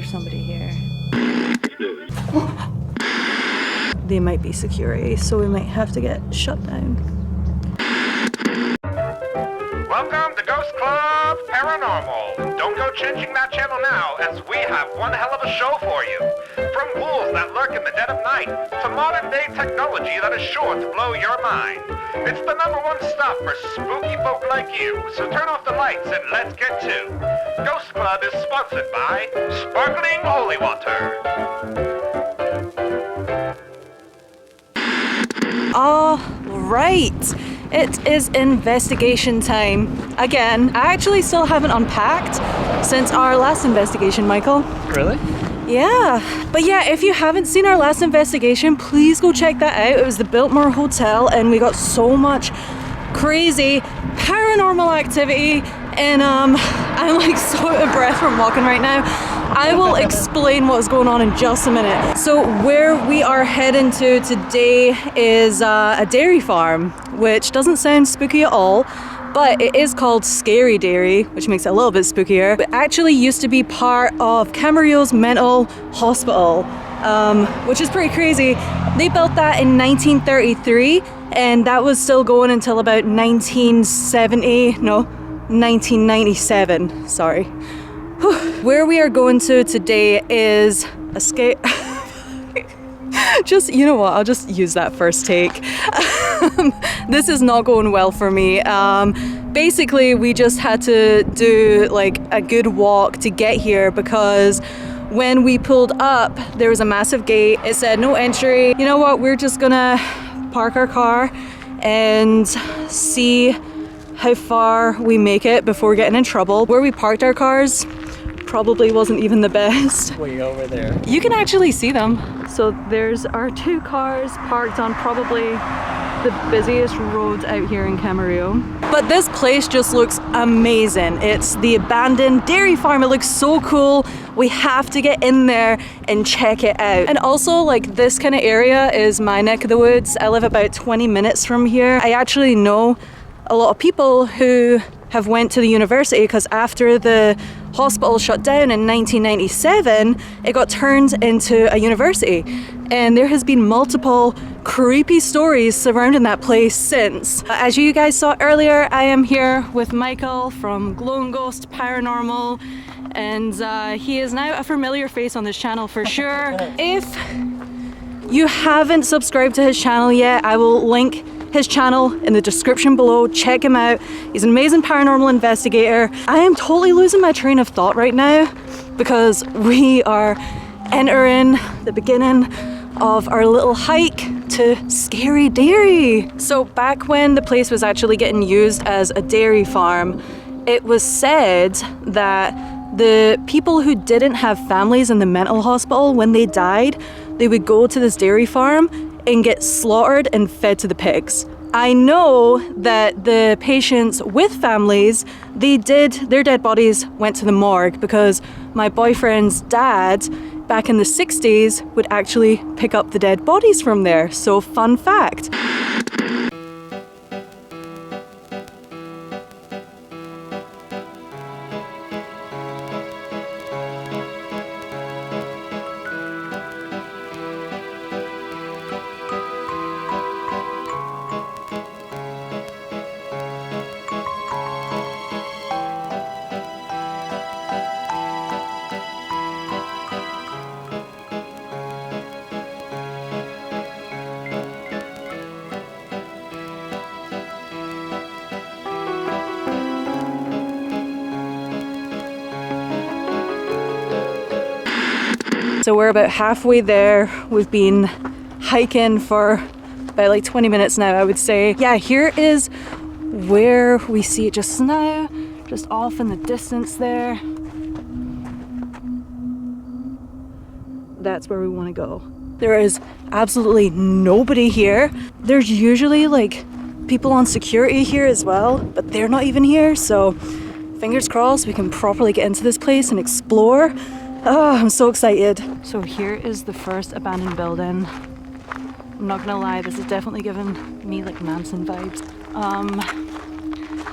there's somebody here. They might be security, so we might have to get shut down. Welcome to Ghost Club Paranormal. Don't go changing that channel now, as we have one hell of a show for you. From ghouls that lurk in the dead of night, to modern day technology that is sure to blow your mind. It's the #1 stuff for spooky folk like you, so turn off the lights and let's get to. Ghost Club is sponsored by Sparkling Holy Water. All right, it is investigation time. Again, I actually still haven't unpacked since our last investigation, Michael. Really? Yeah, but yeah, if you haven't seen our last investigation, please go check that out. It was the Biltmore Hotel, and we got so much crazy paranormal activity, and I'm like so out of breath from walking right now. I will explain what's going on in just a minute. So where we are heading to today is a dairy farm, which doesn't sound spooky at all, but it is called Scary Dairy, which makes it a little bit spookier. It actually used to be part of Camarillo's mental hospital, which is pretty crazy. They built that in 1933, and that was still going until about 1997, sorry. Where we are going to today is a just, you know what, I'll just use that first take. This is not going well for me. Basically, we just had to do like a good walk to get here because when we pulled up, there was a massive gate. It said no entry. You know what, we're just gonna park our car and see how far we make it before getting in trouble. Where we parked our cars probably wasn't even the best. Way over there. You can actually see them. So there's our two cars parked on probably the busiest road out here in Camarillo. But this place just looks amazing. It's the abandoned dairy farm. It looks so cool. We have to get in there and check it out. And also, like, this kind of area is my neck of the woods. I live about 20 minutes from here. I actually know a lot of people who have went to the university because after the hospital shut down in 1997, it got turned into a university. And there has been multiple creepy stories surrounding that place since. As you guys saw earlier, I am here with Michael from Glowing Ghost Paranormal, and he is now a familiar face on this channel for sure. If you haven't subscribed to his channel yet, I will link his channel in the description below. Check him out. He's an amazing paranormal investigator. I am totally losing my train of thought right now because we are entering the beginning of our little hike to Scary Dairy. So back when the place was actually getting used as a dairy farm, it was said that the people who didn't have families in the mental hospital, when they died, they would go to this dairy farm and get slaughtered and fed to the pigs. I know that the patients with families, their dead bodies went to the morgue because my boyfriend's dad back in the 60s would actually pick up the dead bodies from there. So fun fact. So we're about halfway there. We've been hiking for about like 20 minutes now, I would say. Yeah, here is where we see it just now, just off in the distance there. That's where we want to go. There is absolutely nobody here. There's usually like people on security here as well, but they're not even here. So fingers crossed we can properly get into this place and explore. Oh, I'm so excited. So here is the first abandoned building. I'm not gonna lie, this is definitely giving me like Manson vibes.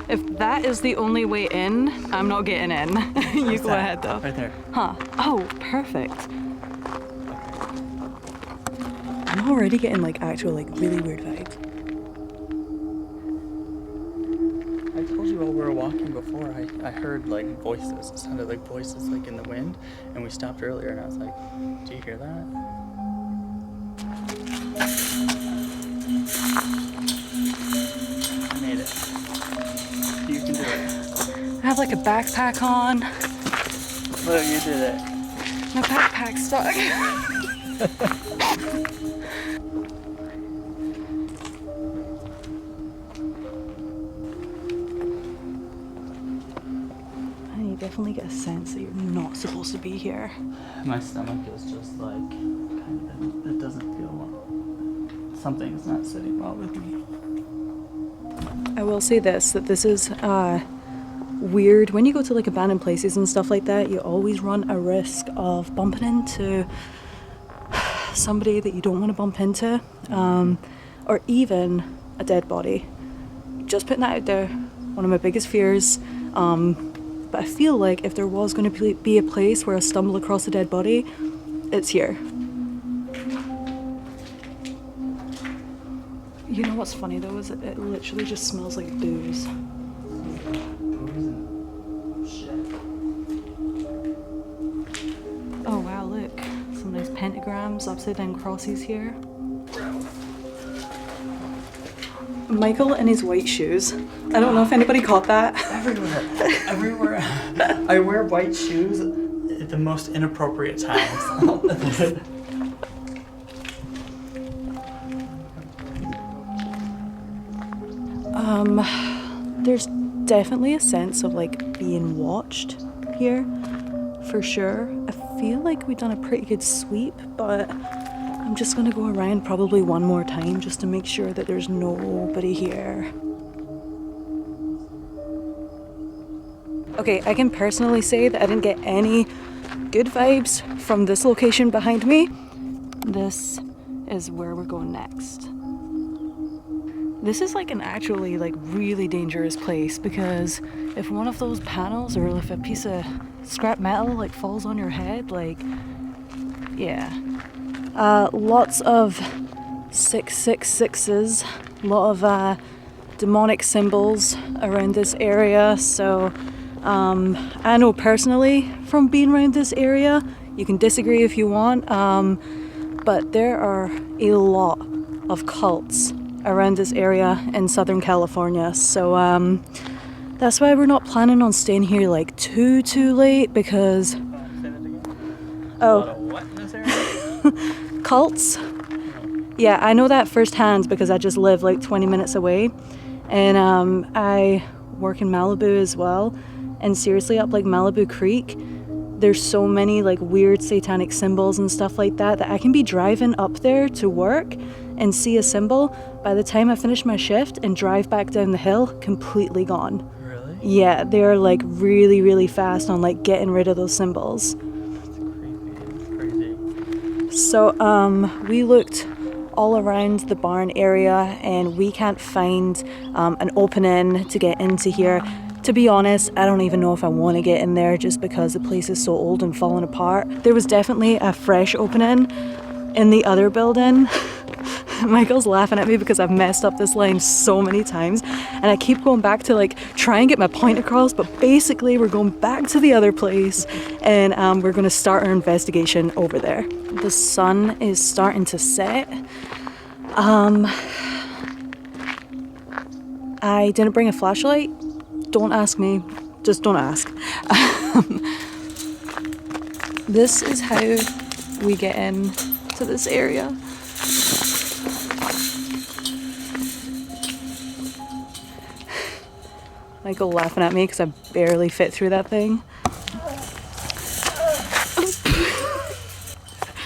If that is the only way in, I'm not getting in. You go ahead though. Right there. Huh. Oh, perfect. I'm already getting like actual like really weird vibes. I told you while we were walking before, I heard like voices. It sounded like voices like in the wind, and we stopped earlier and I was like, do you hear that? I made it. You can do it. I have like a backpack on. Look, you did it. My backpack's stuck. You definitely get a sense that you're not supposed to be here. My stomach is just like, kind of, it doesn't feel well. Something's not sitting well with me. I will say this, that this is weird. When you go to like abandoned places and stuff like that, you always run a risk of bumping into somebody that you don't want to bump into, or even a dead body. Just putting that out there, one of my biggest fears. But I feel like if there was going to be a place where I stumble across a dead body, it's here. You know what's funny though is it literally just smells like booze. Oh wow, look. Some nice pentagrams, upside down crosses here. Michael in his white shoes. I don't know if anybody caught that. Everywhere. I wear white shoes at the most inappropriate times. There's definitely a sense of like being watched here, for sure. I feel like we've done a pretty good sweep, but I'm just gonna go around probably one more time just to make sure that there's nobody here. Okay, I can personally say that I didn't get any good vibes from this location behind me. This is where we're going next. This is like an actually like really dangerous place because if one of those panels or if a piece of scrap metal like falls on your head, like, yeah. Lots of 666s, a lot of demonic symbols around this area. So I know personally from being around this area, you can disagree if you want, but there are a lot of cults around this area in Southern California. So that's why we're not planning on staying here like too late because cults. Yeah, I know that firsthand because I just live like 20 minutes away, and I work in Malibu as well. And seriously, up like Malibu Creek, there's so many like weird satanic symbols and stuff like that I can be driving up there to work and see a symbol. By the time I finish my shift and drive back down the hill, completely gone. Really? Yeah, they're like really fast on like getting rid of those symbols. That's creepy. It's crazy. So we looked all around the barn area and we can't find an opening to get into here. To be honest, I don't even know if I want to get in there just because the place is so old and falling apart. There was definitely a fresh opening in the other building. Michael's laughing at me because I've messed up this line so many times and I keep going back to like try and get my point across, but basically we're going back to the other place and we're going to start our investigation over there. The sun is starting to set. I didn't bring a flashlight. Don't ask me, just don't ask. This is how we get in to this area. Michael laughing at me because I barely fit through that thing.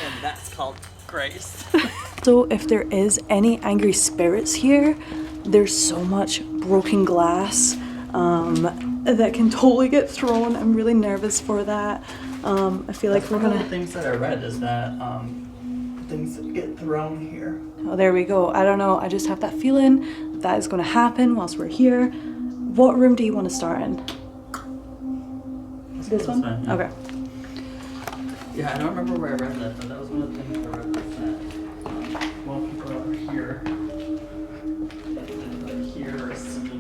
And that's called grace. So if there is any angry spirits here, there's so much broken glass that can totally get thrown. I'm really nervous for that. I feel like we're gonna... One of the things that I read is that things that get thrown here. Oh, there we go. I don't know. I just have that feeling that is gonna happen whilst we're here. What room do you want to start in? This one? fine, yeah. Okay. Yeah, I don't remember where I read that, but that was one of the things I read that while people are here, like here or see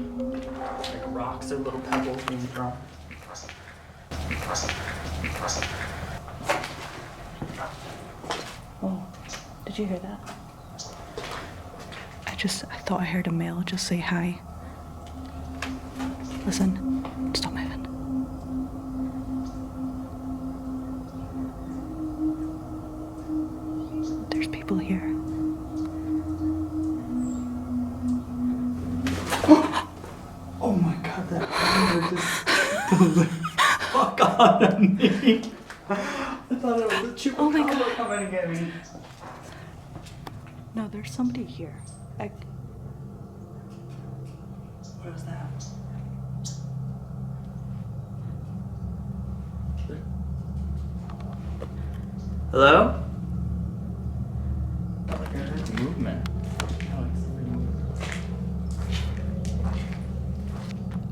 like rocks or little pebbles being thrown. Oh, did you hear that? I thought I heard a male just say hi. Listen, stop moving. There's people here. Oh my god, that thunder just the fuck out of me. I thought it was a chupacabra Oh my God. coming to get me. No, there's somebody here. What was that? Hello? I heard movement.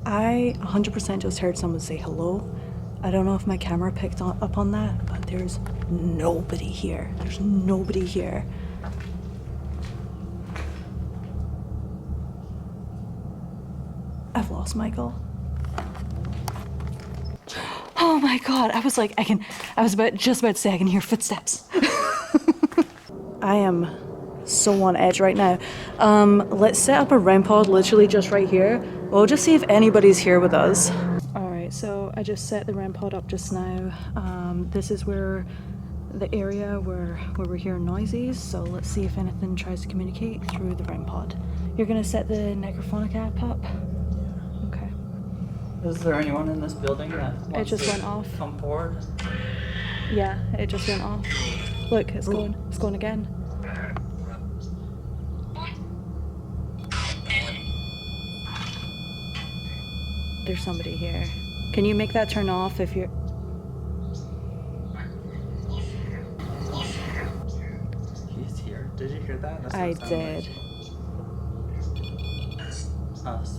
I 100% just heard someone say hello. I don't know if my camera picked up on that, but there's nobody here. There's nobody here. I've lost Michael. Oh my god, I was like, just about to say I can hear footsteps. I am so on edge right now. Let's set up a REM pod literally just right here. We'll just see if anybody's here with us. Alright, so I just set the REM pod up just now. This is where the area where we're hearing noises, so let's see if anything tries to communicate through the REM pod. You're gonna set the necrophonic app up? Okay. Is there anyone in this building that wants just to went off. come forward? Yeah, it just went off. Look, it's going again. There's somebody here. Can you make that turn off if you're... He's here. Did you hear that? That's what I it sounded did. like. Us.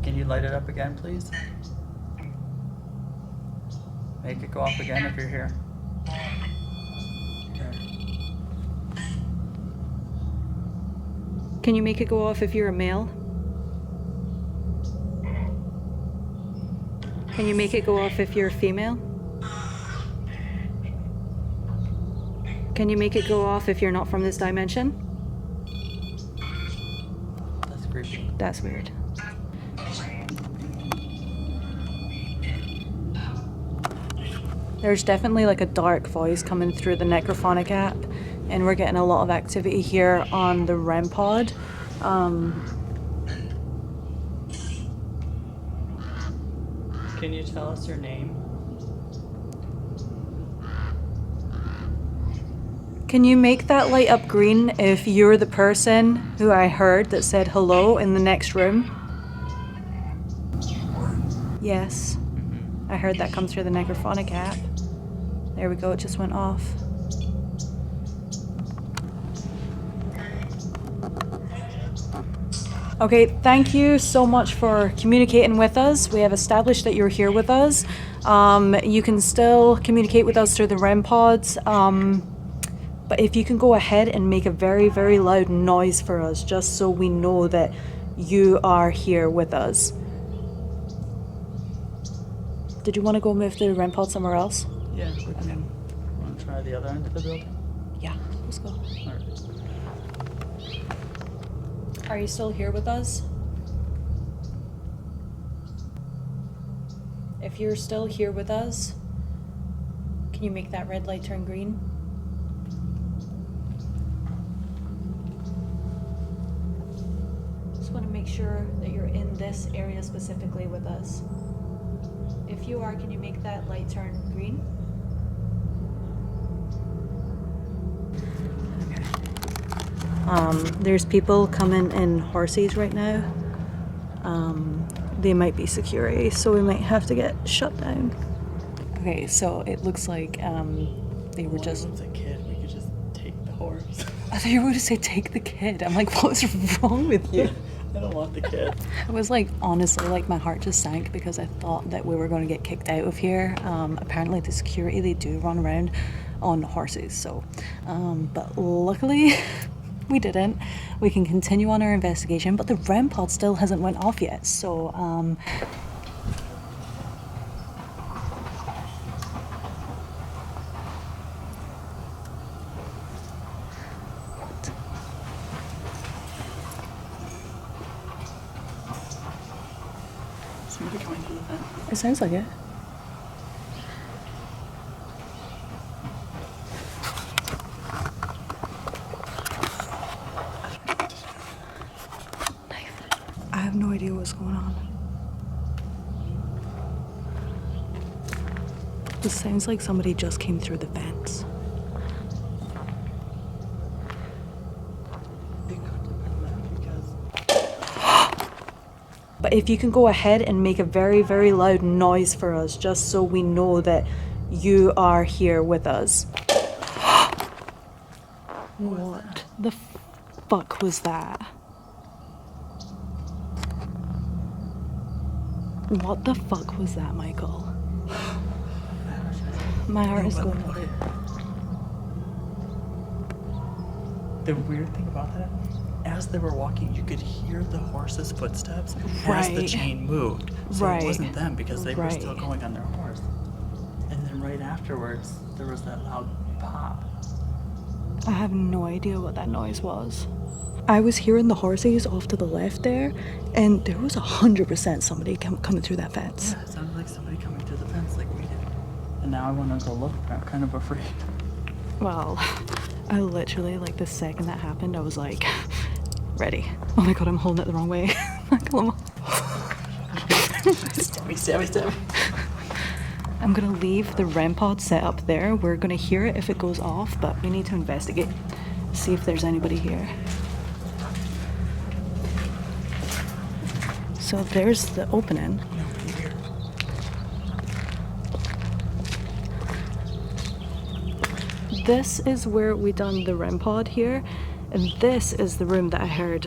Can you light it up again, please? Make it go off again if you're here. Can you make it go off if you're a male? Can you make it go off if you're a female? Can you make it go off if you're not from this dimension? That's creepy. That's weird. There's definitely like a dark voice coming through the necrophonic app, and we're getting a lot of activity here on the REM pod. Can you tell us your name? Can you make that light up green if you're the person who I heard that said hello in the next room? Yes. I heard that come through the necrophonic app. There we go, it just went off. Okay, thank you so much for communicating with us. We have established that you're here with us. You can still communicate with us through the REM pods. But if you can go ahead and make a very, very loud noise for us, just so we know that you are here with us. Did you want to go move the REM pod somewhere else? Yeah, we can. Want to try the other end of the building? Yeah, let's go. Alright. Are you still here with us? If you're still here with us, can you make that red light turn green? Just want to make sure that you're in this area specifically with us. If you are, can you make that light turn green? Okay. There's people coming in horses right now. They might be security, so we might have to get shut down. Okay, so it looks like they were just... If it was a kid, we could just take the horse. I thought you were going to say take the kid. I'm like, what's wrong with you? I don't want the kid. It was like, honestly, like my heart just sank because I thought that we were going to get kicked out of here. Apparently the security, they do run around on horses, so but luckily we didn't. We can continue on our investigation, but the REM pod still hasn't went off yet, so Somebody coming through the vent. it sounds like it. I have no idea what's going on. It sounds like somebody just came through the vents. But if you can go ahead and make a very, very loud noise for us, just so we know that you are here with us. What the fuck was that? What the fuck was that, Michael? My heart is going over. The weird thing about that, as they were walking, you could hear the horse's footsteps as the Right. chain moved. So Right. it wasn't them because they were still Right. going on their horse. And then right afterwards, there was that loud pop. I have no idea what that noise was. I was hearing the horses off to the left there, and there was 100% somebody coming through that fence. Yeah, it sounded like somebody coming through the fence like we did. And now I want to go look, but I'm kind of afraid. Well, I literally, like, the second that happened, I was like, ready. Oh my god, I'm holding it the wrong way. Stabby. I'm gonna leave the REM pod set up there. We're gonna hear it if it goes off, but we need to investigate, see if there's anybody here. So there's the opening. This is where we done the REM pod here, and this is the room that I heard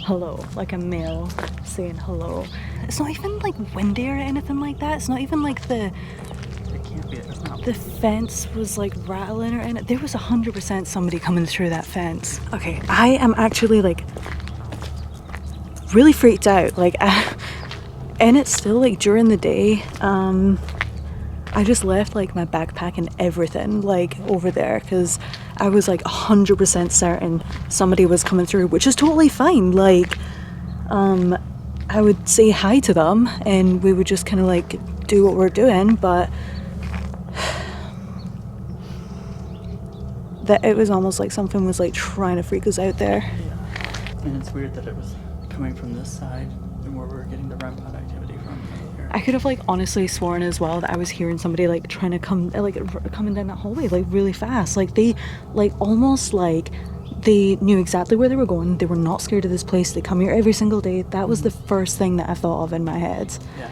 hello, like a male saying hello. It's not even like windy or anything like that. It's not even like It can't be. It's not. the fence was like rattling or anything. There was 100% somebody coming through that fence. Okay, I am actually like really freaked out. Like, and it's still like during the day. I just left like my backpack and everything like over there because I was like 100% certain somebody was coming through, which is totally fine. Like, I would say hi to them and we would just kind of like do what we're doing, but that it was almost like something was like trying to freak us out there. Yeah. And it's weird that it was coming from this side and where we were getting the REM pod activity from here. I could have like honestly sworn as well that I was hearing somebody like trying to come like coming down that hallway like really fast. Like they like almost like they knew exactly where they were going. They were not scared of this place. They come here every single day. That was the first thing that I thought of in my head. Yeah.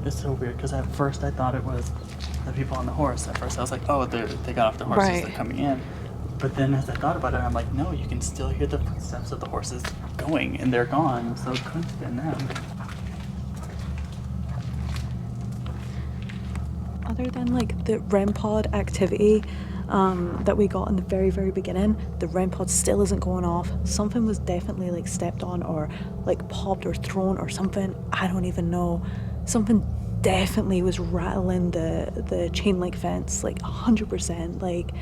It's so weird because at first I thought it was the people on the horse. At first I was like, oh, they got off the horses, Right. they're coming in. But then as I thought about it, I'm like, no, you can still hear the footsteps of the horses going and they're gone. So it couldn't have been them. Other than like the REM pod activity that we got in the very, very beginning, the REM pod still isn't going off. Something was definitely like stepped on or like popped or thrown or something. I don't even know. Something definitely was rattling the chain link fence like 100%. Like,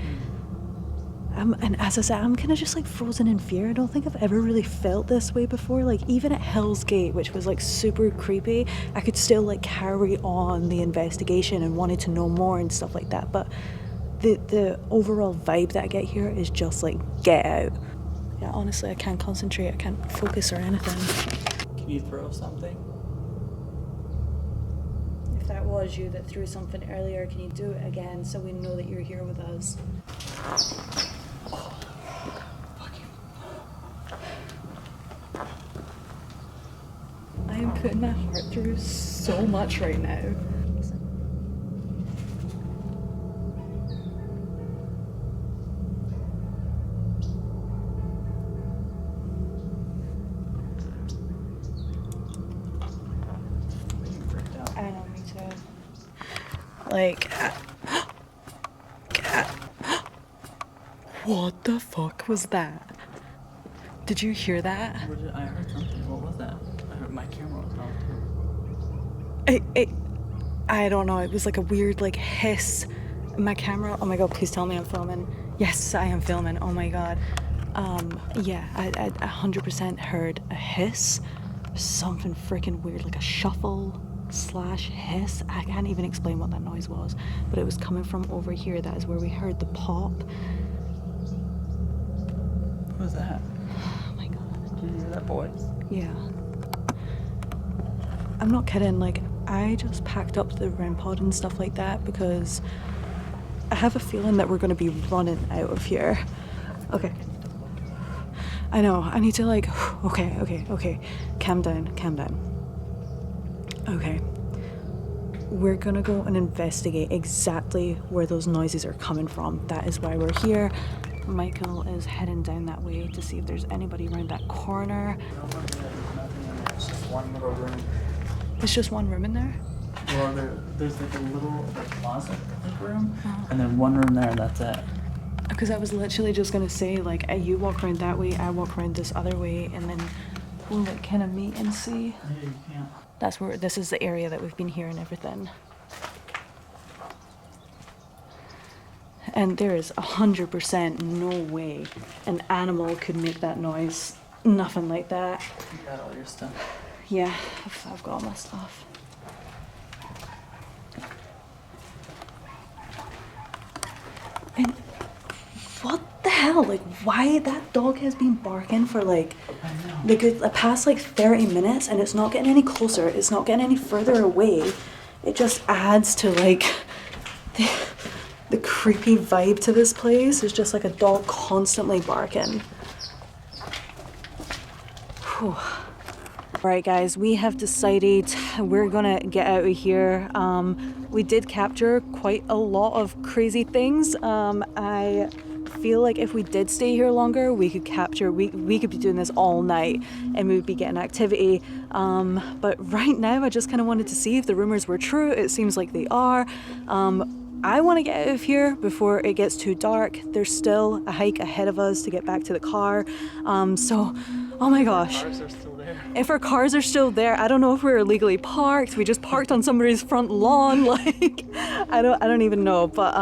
and as I said, I'm kind of just like frozen in fear. I don't think I've ever really felt this way before. Like even at Hell's Gate, which was like super creepy, I could still like carry on the investigation and wanted to know more and stuff like that. But the overall vibe that I get here is just like get out. Yeah, honestly, I can't concentrate. I can't focus or anything. Can you throw something? If that was you that threw something earlier, can you do it again so we know that you're here with us? I am putting my heart through so much right now. Like, what the fuck was that? Did you hear that? I heard something. What was that? My camera was off too. I don't know. It was like a weird like hiss. My camera. Oh my god! Please tell me I'm filming. Yes, I am filming. Oh my god. Yeah, I 100% heard a hiss. Something freaking weird, like a shuffle / hiss. I can't even explain what that noise was, but it was coming from over here. That is where we heard the pop. What was that? Oh my god. Did you hear that voice? Yeah. I'm not kidding, like, I just packed up the REM pod and stuff like that because I have a feeling that we're going to be running out of here. Okay. I know, I need to like, okay. Calm down. Okay. We're gonna go and investigate exactly where those noises are coming from. That is why we're here. Michael is heading down that way to see if there's anybody around that corner. It's just one little room. It's just one room in there? Well, there's like a little closet room, and then one room there, and that's it. Because I was literally just gonna say, like, you walk around that way, I walk around this other way, and then we'll like kind of meet and see. Yeah, you can't. That's where, this is the area that we've been hearing everything. And there is 100% no way an animal could make that noise. Nothing like that. You got all your stuff. Yeah, I've got all my stuff. And what the hell? Like, why that dog has been barking for like the past like 30 minutes and it's not getting any closer. It's not getting any further away. It just adds to like the creepy vibe to this place. It's just like a dog constantly barking. Whew. Alright guys, we have decided we're gonna get out of here. We did capture quite a lot of crazy things. I feel like if we did stay here longer, we could capture, we could be doing this all night and we would be getting activity. But right now I just kind of wanted to see if the rumors were true. It seems like they are. I want to get out of here before it gets too dark. There's still a hike ahead of us to get back to the car. So, oh my gosh. Cars are still there. If our cars are still there, I don't know if we're illegally parked. We just parked on somebody's front lawn. Like, I don't even know. But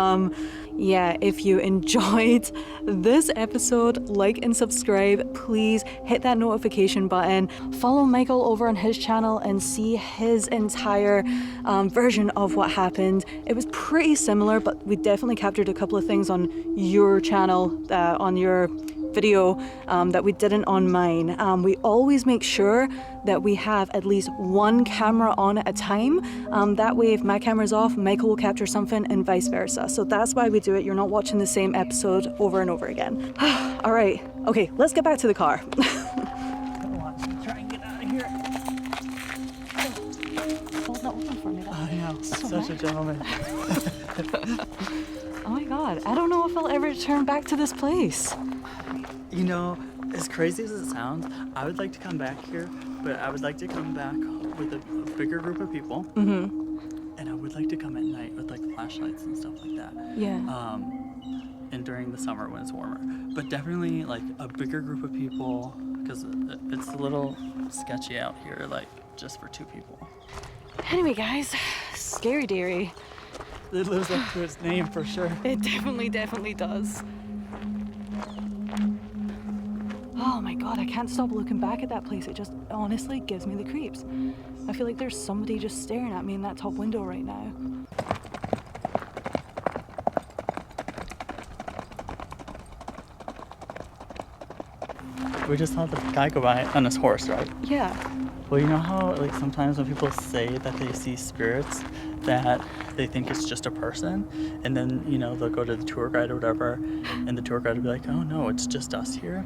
yeah, if you enjoyed this episode, like and subscribe. Please hit that notification button. Follow Michael over on his channel and see his entire version of what happened. It was pretty similar, but we definitely captured a couple of things on your channel, on your video that we didn't on mine. We always make sure that we have at least one camera on at a time. That way if my camera's off, Michael will capture something and vice versa. So that's why we do it. You're not watching the same episode over and over again. All right, okay, let's get back to the car. Come on, try and get out of here. Hold that open for me. I know, So such a nice. gentleman. Oh my God, I don't know if I'll ever return back to this place. You know, as crazy as it sounds, I would like to come back here, but I would like to come back with a bigger group of people. Mm-hmm. And I would like to come at night with like flashlights and stuff like that. Yeah. And during the summer when it's warmer. But definitely like a bigger group of people, because it's a little sketchy out here, like just for 2 people. Anyway guys, Scary Dairy. It lives up to its name for sure. It definitely does. Oh my God, I can't stop looking back at that place. It just honestly gives me the creeps. I feel like there's somebody just staring at me in that top window right now. We just saw the guy go by on his horse, right? Yeah. Well, you know how like sometimes when people say that they see spirits, that they think it's just a person, and then you know they'll go to the tour guide or whatever, and the tour guide will be like, "Oh no, it's just us here."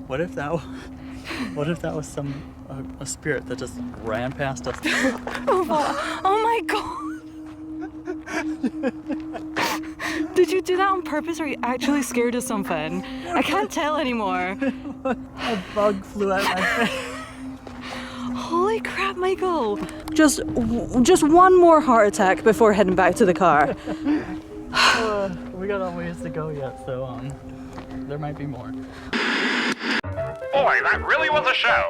What if that was a spirit that just ran past us? Oh my God. Did you do that on purpose or are you actually scared of something? I can't tell anymore. A bug flew out my face. Holy crap, my Michael, just one more heart attack before heading back to the car. We got a ways to go yet, so there might be more. Boy, that really was a show.